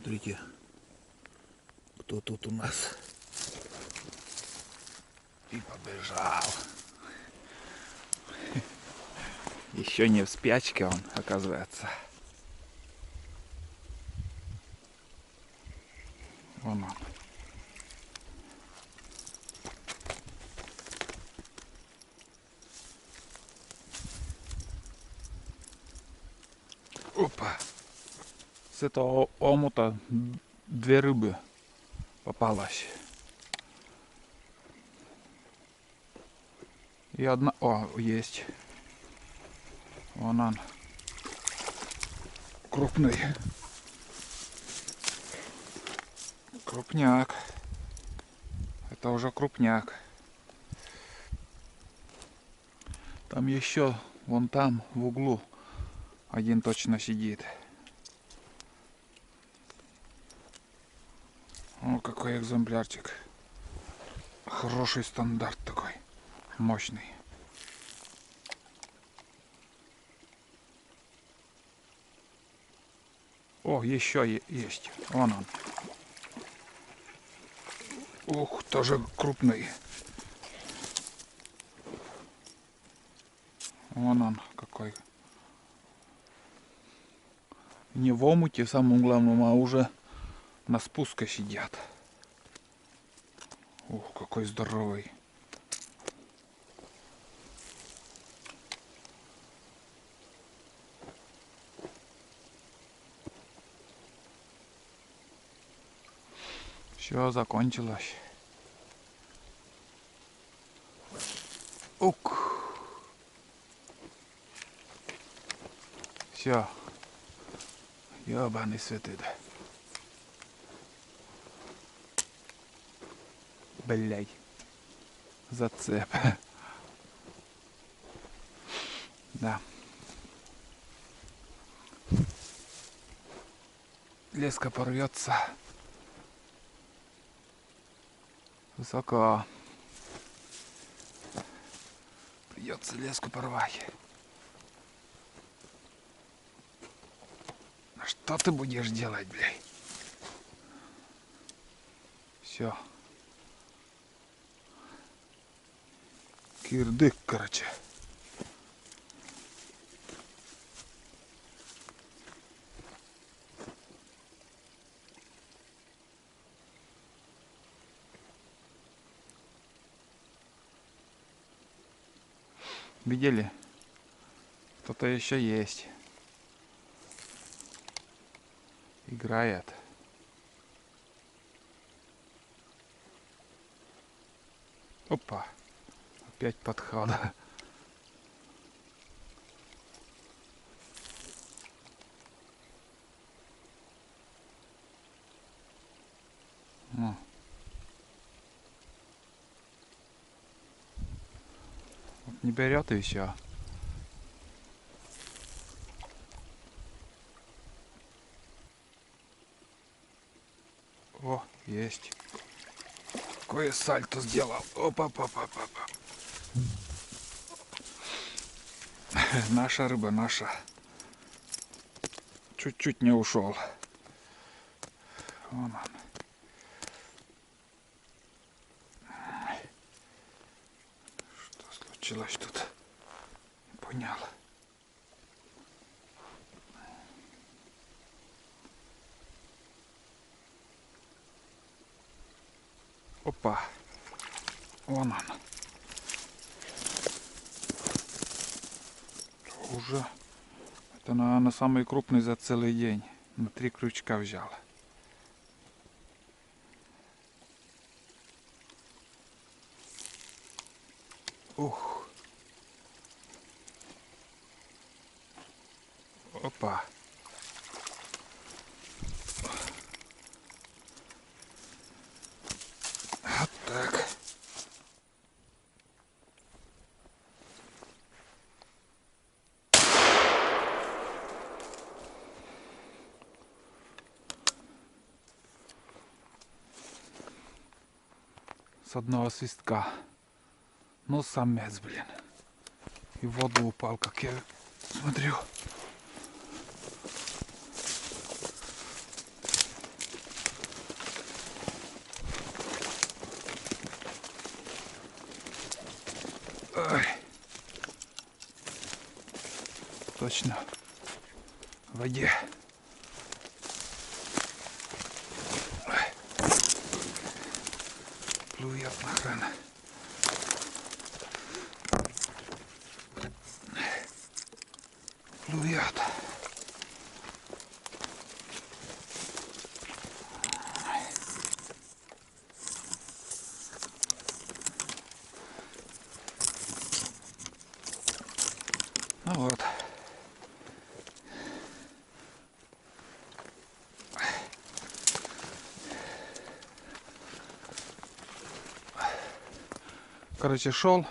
Смотрите, кто тут у нас. И побежал. Еще не в спячке он, оказывается. Вон он. Опа. С этого омута 2 рыбы попалась. И одна... О, есть. Вон он. Крупный. Крупняк. Это уже крупняк. Там еще, вон там, в углу, один точно сидит. О, какой экземплярчик. Хороший стандарт такой. Мощный. О, еще есть. Вон он. Ух, тоже крупный. Вон он какой. Не в омуте самым главным, а уже на спуске сидят. Ух, какой здоровый. Все, закончилось. Ук. Все. Ёбаный святый. Блядь. Зацеп. Да. Леска порвется. Высоко. Придется леску порвать. А что ты будешь делать, блядь? Все. Кирдык, короче. Видели? Кто-то еще есть. Играет. Опа. Опять подхода. Вот не берет и все. О, есть. Какое сальто сделал. Опа-па-па-па-па. Наша рыба, наша. Чуть-чуть не ушел. Вон он. Что случилось тут? Не понял. Опа. Вон он. Уже. Это, наверное, самый крупный за целый день. На 3 крючка взял. Ух. Опа. Вот так. С одного свистка. Ну, самец, блин. И в воду упал, как я смотрю. точно в воде. Плюет нахрен. Плюет. Ну вот. Короче, шел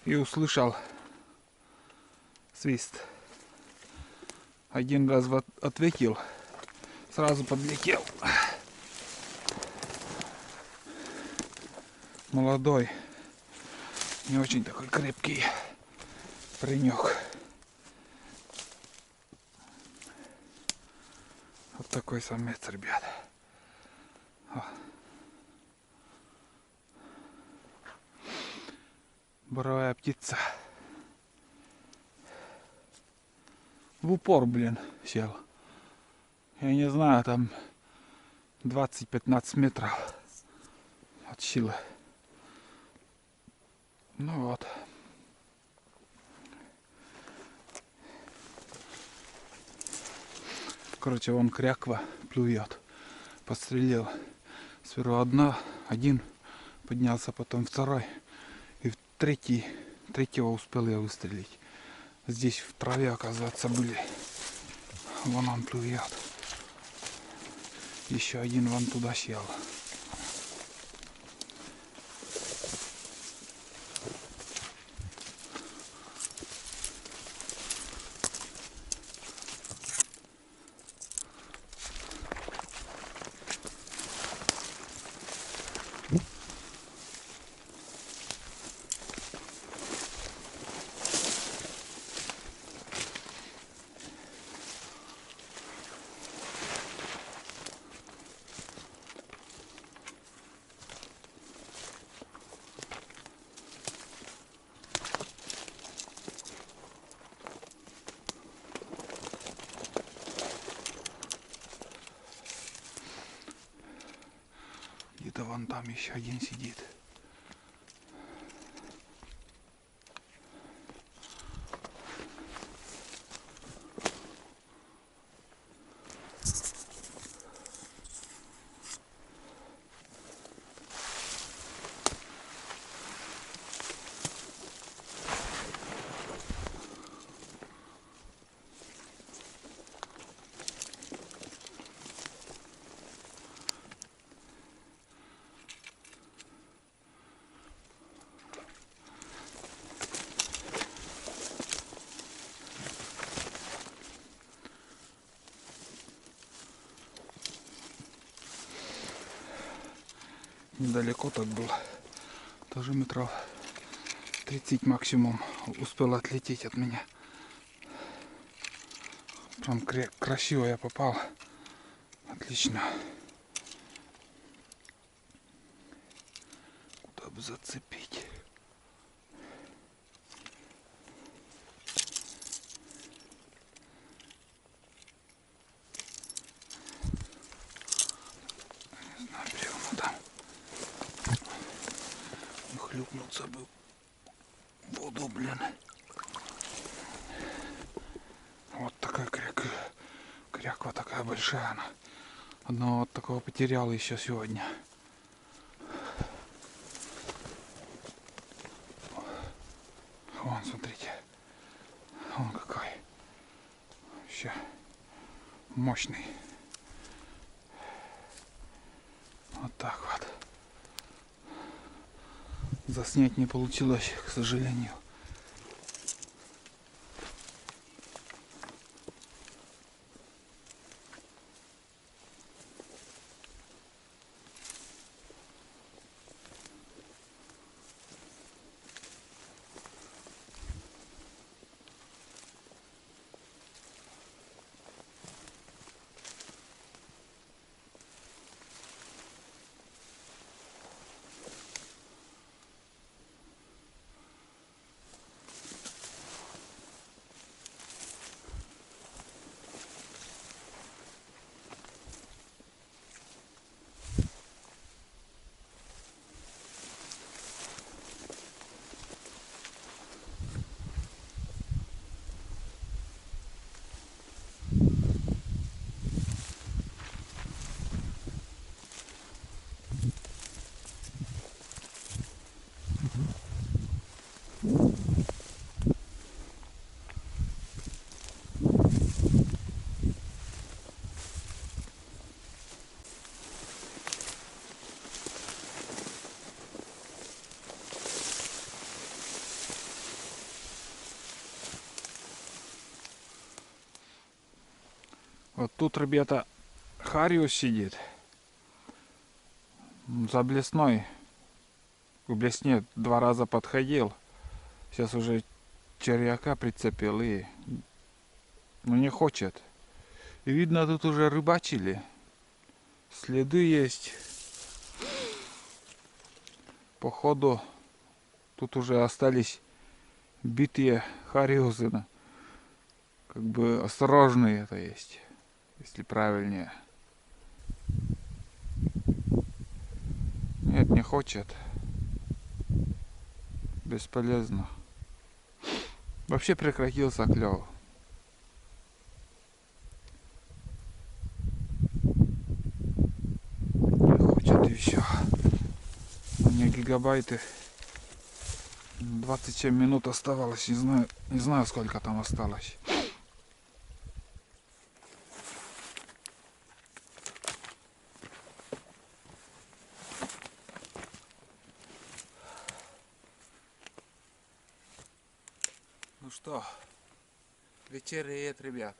и услышал свист. Один раз ответил, сразу подлетел. Молодой, не очень такой крепкий паренек. Вот такой самец, ребят. Боровая птица. В упор, блин, сел. Я не знаю, там 20-15 метров от силы. Ну вот. Короче, вон кряква плюет. Пострелил. Сперва один поднялся, потом второй. И в третьего успел я выстрелить. Здесь в траве, оказывается, были. Вон он плюет. Еще один вон туда сел. Где-то вон там еще один сидит. Недалеко так был. Тоже метров 30 максимум успел отлететь от меня. Прям красиво я попал. Отлично. Куда бы зацепить? Не знаю, прямо там. Не хлюпнуться бы в воду, блин. Вот такая кряква такая большая она. Одного вот такого потерял еще сегодня. Вон, смотрите. Вон какой. Вообще мощный. Вот так вот. Заснять не получилось, к сожалению. Вот тут, ребята, хариус сидит. За блесной. К блесне 2 раза подходил. Сейчас уже червяка прицепил и не хочет. И видно, тут уже рыбачили. Следы есть. Походу, тут уже остались битые хариусы. Как бы осторожные это есть, если правильнее. Нет, не хочет. Бесполезно. Вообще прекратился клев. Не хочет и все. У меня гигабайты. 27 минут оставалось. Не знаю сколько там осталось. Ну что, вечереет, ребят.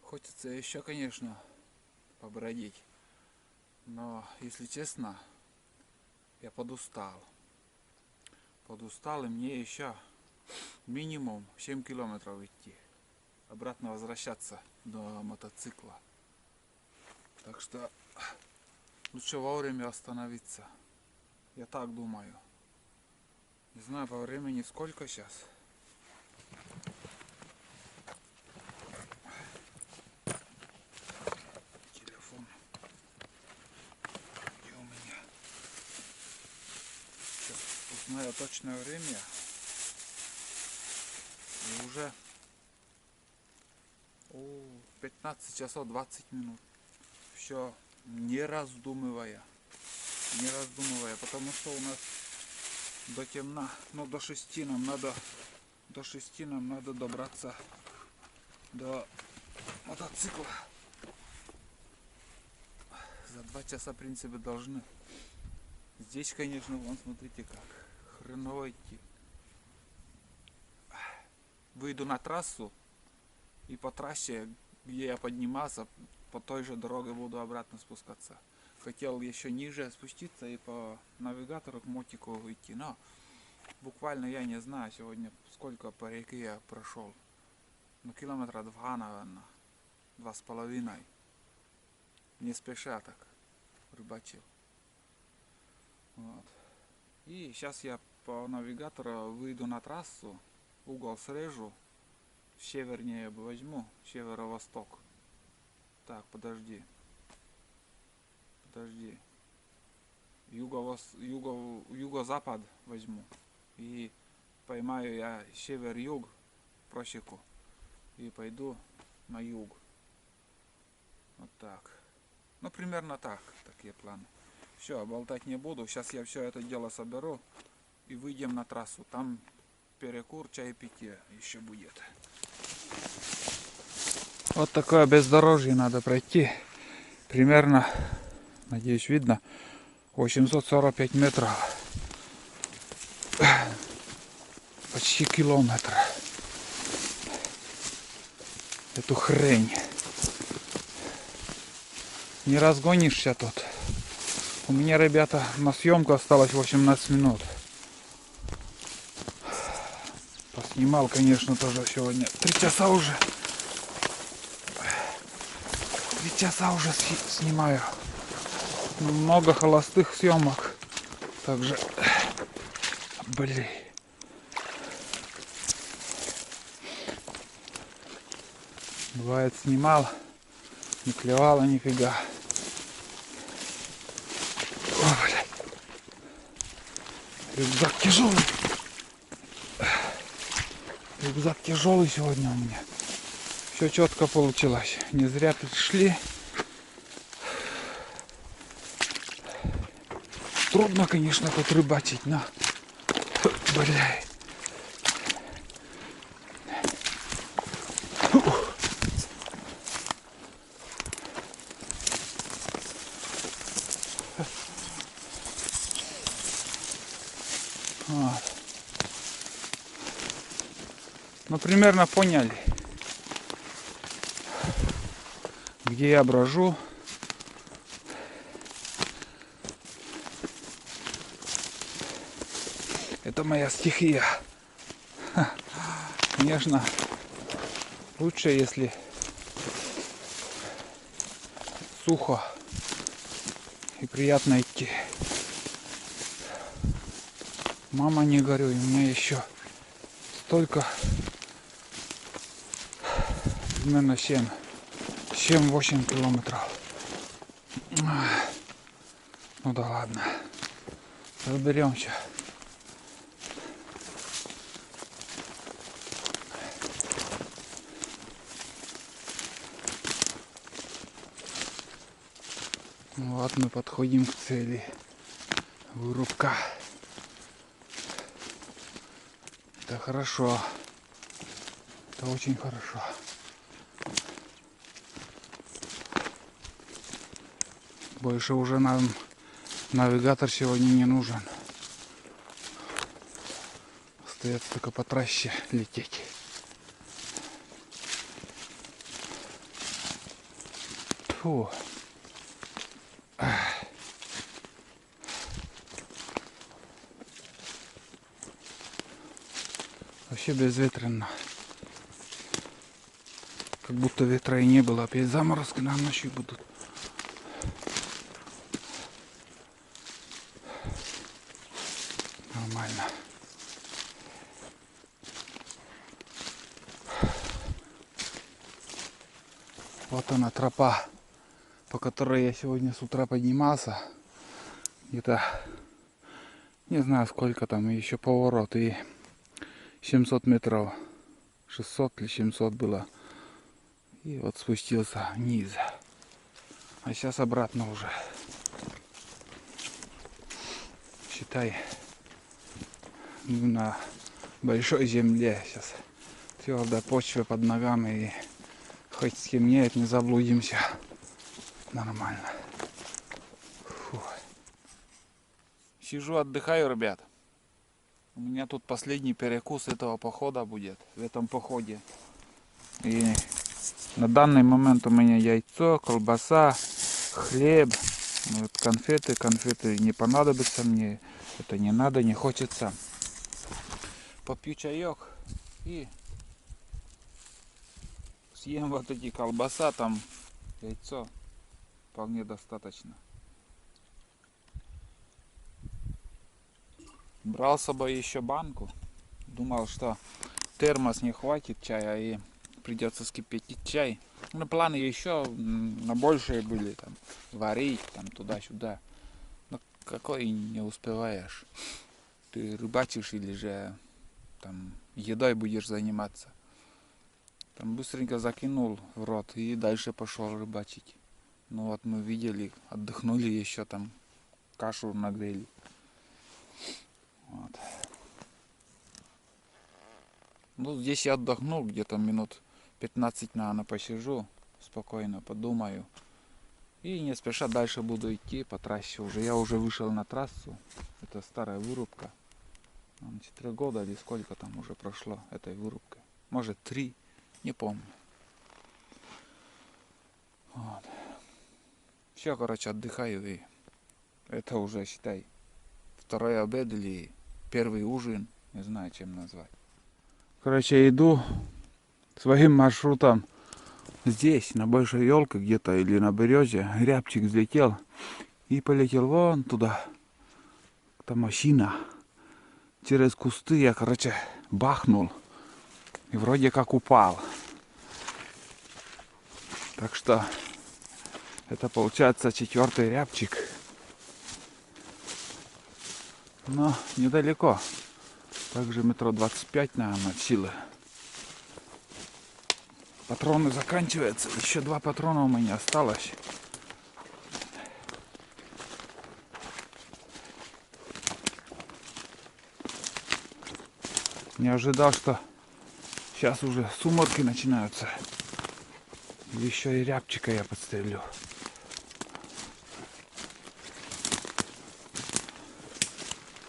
Хочется еще, конечно, побродить. Но, если честно, я подустал. Подустал, и мне еще минимум 7 километров идти. Обратно возвращаться до мотоцикла. Так что лучше вовремя остановиться. Я так думаю. Не знаю по времени сколько сейчас. Телефон. Где у меня? Сейчас узнаю точное время. И уже 15 часов 20 минут. Все не раздумывая. Не раздумывая. Потому что у нас до темна. Ну, до 6 нам надо. До 6 нам надо добраться до мотоцикла. За 2 часа, в принципе, должны. Здесь, конечно, вон, смотрите как. Хреново идти. Выйду на трассу. И по трассе, где я поднимался, по той же дороге буду обратно спускаться. Хотел еще ниже спуститься и по навигатору к мотику идти. Но буквально я не знаю сегодня, сколько по реке я прошел. Ну, километра 2, наверное. 2,5. Не спеша так рыбачил. Вот. И сейчас я по навигатору выйду на трассу, угол срежу, севернее возьму, северо-восток. Так, подожди. Юго-запад возьму. И поймаю я север-юг просеку. И пойду на юг. Вот так. Ну, примерно так. Такие планы. Все, болтать не буду. Сейчас я все это дело соберу. И выйдем на трассу. Там перекур, чаепитие еще будет. Вот такое бездорожье надо пройти. Примерно, надеюсь, видно, 845 метров. Почти километр. Эту хрень. Не разгонишься тут. У меня, ребята, на съемку осталось 18 минут. Поснимал, конечно, тоже сегодня. 3 часа уже. 3 часа уже снимаю. Много холостых съемок. Также, блин. Бывает, снимал, не клевало нифига. О, блядь. Рюкзак тяжелый. Рюкзак тяжелый сегодня у меня. Все четко получилось. Не зря пришли. Трудно, конечно, тут рыбачить, но... Блядь. Вот. Ну, примерно поняли, где я брожу. Это моя стихия. Конечно, лучше, если сухо и приятно идти. Мама, не горюй, у меня еще столько, примерно 7-8 километров. Ну да ладно, разберемся. Вот мы подходим к цели. Вырубка. Это хорошо. Это очень хорошо. Больше уже нам навигатор сегодня не нужен. Остается только по трассе лететь. Фу. Вообще безветренно. Как будто ветра и не было. Опять заморозки на ночью будут. Нормально. Вот она тропа, по которой я сегодня с утра поднимался. Где-то не знаю сколько там, еще поворот, и 700 метров, 600 или 700 было. И вот спустился вниз. А сейчас обратно уже. Считай, на большой земле сейчас. Твердая почва под ногами, и хоть стемнеет, не заблудимся. Нормально. Фу. Сижу, отдыхаю, ребят. У меня тут последний перекус этого похода будет, в этом походе. И на данный момент у меня яйцо, колбаса, хлеб, вот конфеты. Конфеты не понадобятся мне, это не надо, не хочется. Попью чаек и съем вот эти колбаса, там яйцо. Вполне достаточно. Брал с собой еще банку. Думал, что термос не хватит чая и придется скипятить чай. Ну, планы еще на большие были, там, варить, там, туда-сюда. Но какой не успеваешь. Ты рыбачишь или же там едой будешь заниматься. Там быстренько закинул в рот и дальше пошел рыбачить. Ну вот мы видели, отдохнули еще, там кашу нагрели. Вот. Ну, здесь я отдохнул, где-то минут 15, наверное, посижу, спокойно подумаю. И не спеша дальше буду идти по трассе уже. Я уже вышел на трассу. Это старая вырубка. 4 года или сколько там уже прошло этой вырубкой. Может 3, не помню. Вот. Все, короче, отдыхаю, и это уже, считай, второй обед или первый ужин, не знаю, чем назвать. Короче, иду своим маршрутом здесь, на большой елке где-то или на березе. Рябчик взлетел и полетел вон туда. Там машина. Через кусты я, короче, бахнул и вроде как упал. Так что это получается 4-й рябчик. Но недалеко. Также метров 25, наверное, от силы. Патроны заканчиваются. Еще 2 патрона у меня осталось. Не ожидал, что сейчас уже сумерки начинаются. Еще и рябчика я подстрелю.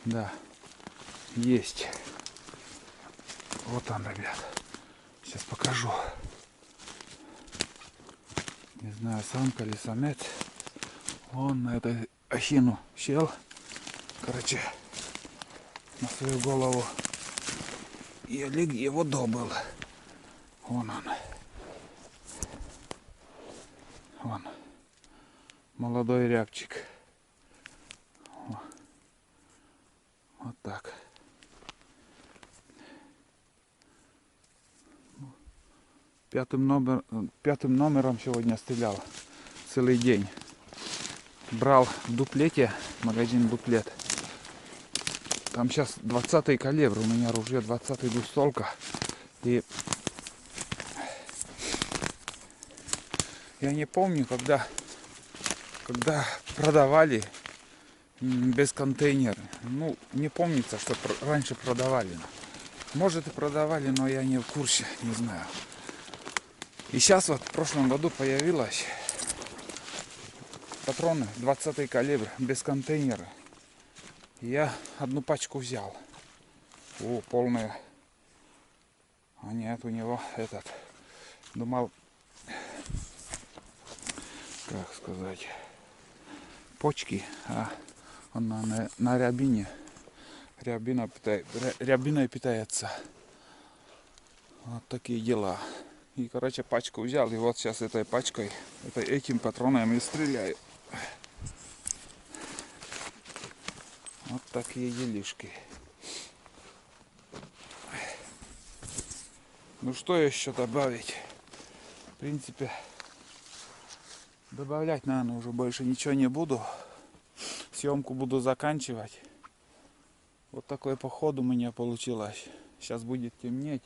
Да, есть. Вот он, ребят. Сейчас покажу. Не знаю, самка или самец. Он на эту осину сел. Короче, на свою голову. И Олег его добыл. Вон он. Вон. Молодой рябчик. Вот так. Пятым номером сегодня стрелял целый день. Брал в дуплете, магазин дуплет. Там сейчас 20-й калибр, у меня ружье 20-й двустволка. И я не помню, когда продавали без контейнера. Ну, не помнится, что раньше продавали. Может и продавали, но я не в курсе, не знаю. И сейчас вот в прошлом году появилось патроны 20-й калибр без контейнера. И я одну пачку взял. О, полная. А нет, у него этот. Думал, как сказать, почки, а он на рябине. Рябиной питается. Вот такие дела. И, короче, пачку взял. И вот сейчас этой пачкой, этим патроном и стреляю. Вот такие делишки. Ну что еще добавить? В принципе, добавлять, наверное, уже больше ничего не буду. Съемку буду заканчивать. Вот такой поход у меня получилось. Сейчас будет темнеть.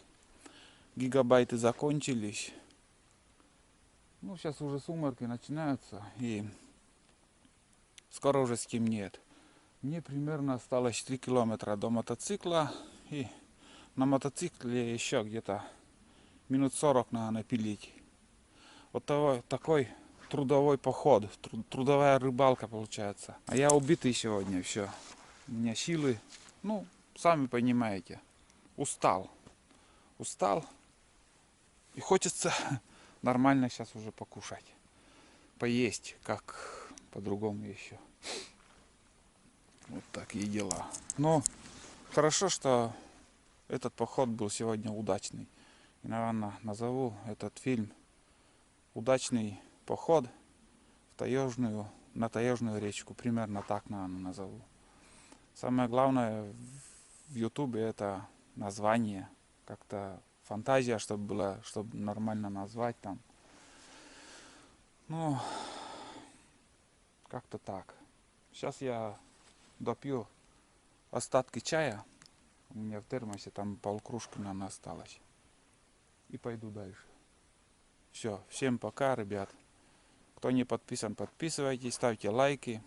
Гигабайты закончились. Ну, сейчас уже сумерки начинаются. И скоро уже стемнеет. Мне примерно осталось 3 километра до мотоцикла. И на мотоцикле еще где-то минут 40 надо напилить. Вот такой трудовой поход. Трудовая рыбалка получается. А я убитый сегодня, все. У меня силы, ну, сами понимаете. Устал. И хочется нормально сейчас уже покушать. Поесть, как по-другому еще. Вот такие дела. Но хорошо, что этот поход был сегодня удачный. И, наверное, назову этот фильм «Удачный поход на таежную речку». Примерно так, наверное, назову. Самое главное в Ютубе это название. Как-то фантазия, чтобы была, чтобы нормально назвать там. Ну, как-то так. Сейчас я допью остатки чая. У меня в термосе там полкружки, наверное, осталось. И пойду дальше. Все, всем пока, ребят. Кто не подписан, подписывайтесь, ставьте лайки,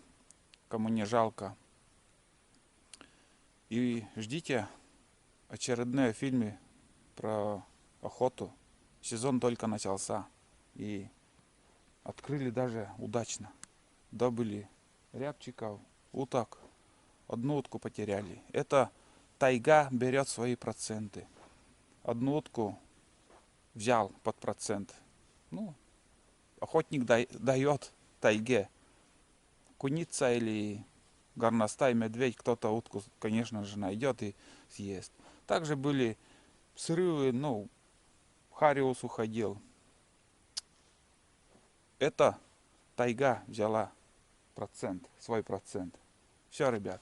кому не жалко. И ждите очередные фильмы про охоту. Сезон только начался. И открыли даже удачно. Добыли рябчиков, уток. Одну утку потеряли. Это тайга берет свои проценты. Одну утку взял под процент. Ну, охотник дает тайге. Куница или горностай, медведь, кто-то утку, конечно же, найдет и съест. Также были срывы, ну, Хариус уходил. Это тайга взяла процент, свой процент. Все, ребят,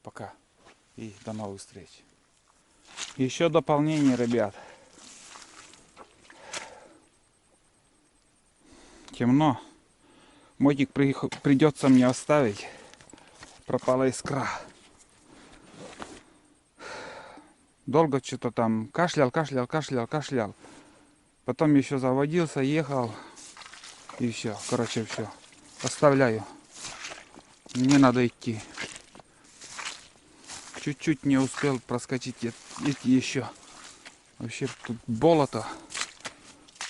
пока и до новых встреч. Еще дополнение, ребят. Темно. Мотик придется мне оставить. Пропала искра. Долго что-то там кашлял. Потом еще заводился, ехал. И все. Короче, все. Оставляю. Мне надо идти. Чуть-чуть не успел проскочить эти еще. Вообще тут болото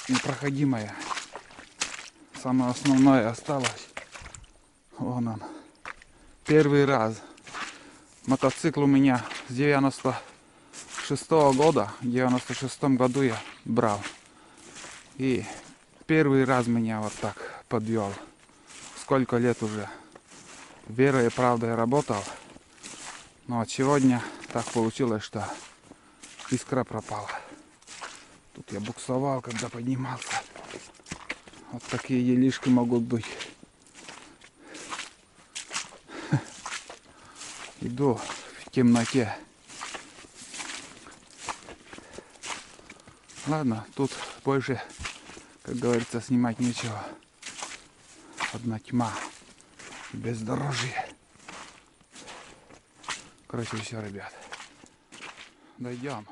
непроходимое. Самое основное осталось. Вон он. Первый раз. Мотоцикл у меня с 96-го года, в 96-м году я брал. И первый раз меня вот так подвел. Сколько лет уже верой и правдой работал. Но вот сегодня так получилось, что искра пропала. Тут я буксовал, когда поднимался. Вот такие делишки могут быть. Иду в темноте. Ладно, тут больше, как говорится, снимать нечего. Одна тьма. Бездорожье. Короче, все, ребят. Дойдем.